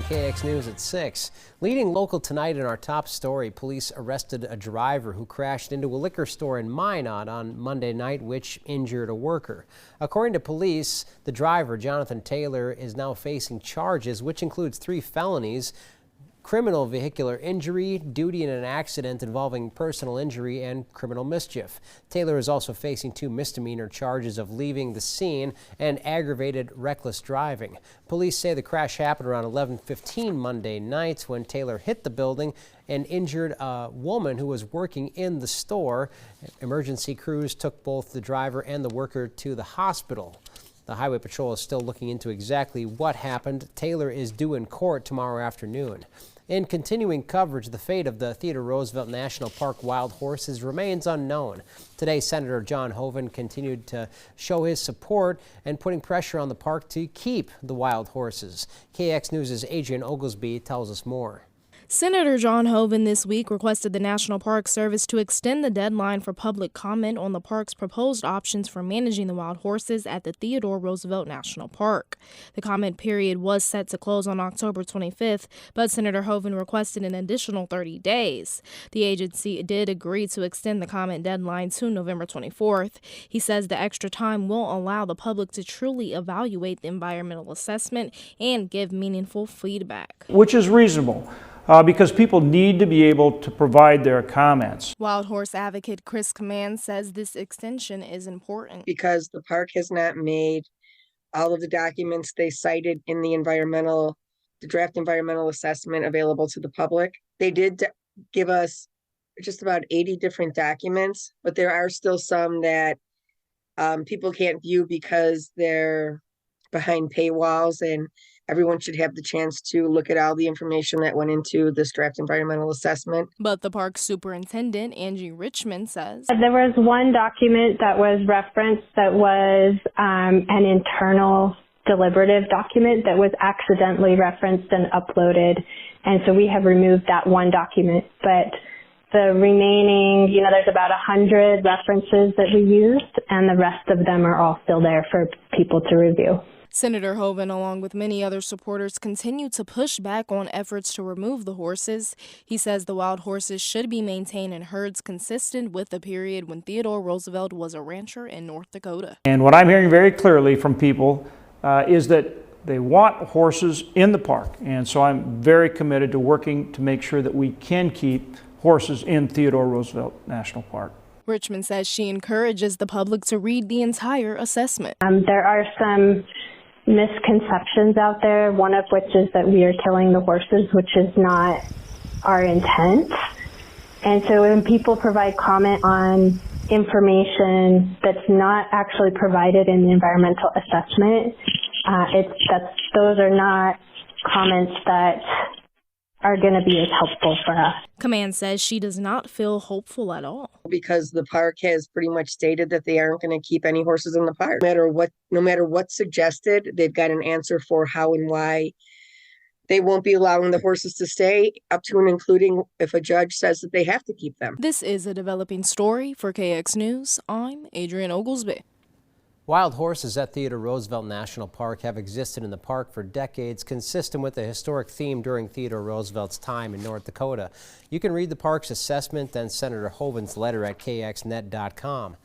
KX News at 6. Leading local tonight in our top story, police arrested a driver who crashed into a liquor store in Minot on Monday night, which injured a worker. According to police, the driver, Jonathan Taylor, is now facing charges, which includes 3 felonies: criminal vehicular injury, duty in an accident involving personal injury, and criminal mischief. Taylor is also facing 2 misdemeanor charges of leaving the scene and aggravated reckless driving. Police say the crash happened around 11:15 Monday night when Taylor hit the building and injured a woman who was working in the store. Emergency crews took both the driver and the worker to the hospital. The Highway Patrol is still looking into exactly what happened. Taylor is due in court tomorrow afternoon. In continuing coverage, the fate of the Theodore Roosevelt National Park wild horses remains unknown. Today, Senator John Hoeven continued to show his support and putting pressure on the park to keep the wild horses. KX News' Adrian Oglesby tells us more. Senator John Hoeven this week requested the National Park Service to extend the deadline for public comment on the park's proposed options for managing the wild horses at the Theodore Roosevelt National Park. The comment period was set to close on October 25th, but Senator Hoeven requested an additional 30 days. The agency did agree to extend the comment deadline to November 24th. He says the extra time will allow the public to truly evaluate the environmental assessment and give meaningful feedback. Which is reasonable. Because people need to be able to provide their comments. Wild horse advocate Chris Command says this extension is important. Because the park has not made all of the documents they cited in the draft environmental assessment available to the public. They did give us just about 80 different documents, but there are still some that people can't view because they're behind paywalls, and everyone should have the chance to look at all the information that went into this draft environmental assessment. But the park superintendent, Angie Richmond, says there was one document that was referenced that was an internal deliberative document that was accidentally referenced and uploaded. And so we have removed that one document. But the remaining, there's about 100 references that we used, and the rest of them are all still there for people to review. Senator Hoeven, along with many other supporters, continue to push back on efforts to remove the horses. He says the wild horses should be maintained in herds consistent with the period when Theodore Roosevelt was a rancher in North Dakota. And what I'm hearing very clearly from people is that they want horses in the park. And so I'm very committed to working to make sure that we can keep horses in Theodore Roosevelt National Park. Richmond says she encourages the public to read the entire assessment. There are some misconceptions out there, one of which is that we are killing the horses, which is not our intent. And so when people provide comment on information that's not actually provided in the environmental assessment, those are not comments that are going to be as helpful for us. Command says she does not feel hopeful at all. Because the park has pretty much stated that they aren't going to keep any horses in the park. No matter what's suggested, they've got an answer for how and why they won't be allowing the horses to stay, up to and including if a judge says that they have to keep them. This is a developing story for KX News. I'm Adrian Oglesby. Wild horses at Theodore Roosevelt National Park have existed in the park for decades, consistent with the historic theme during Theodore Roosevelt's time in North Dakota. You can read the park's assessment and Senator Hoeven's letter at kxnet.com.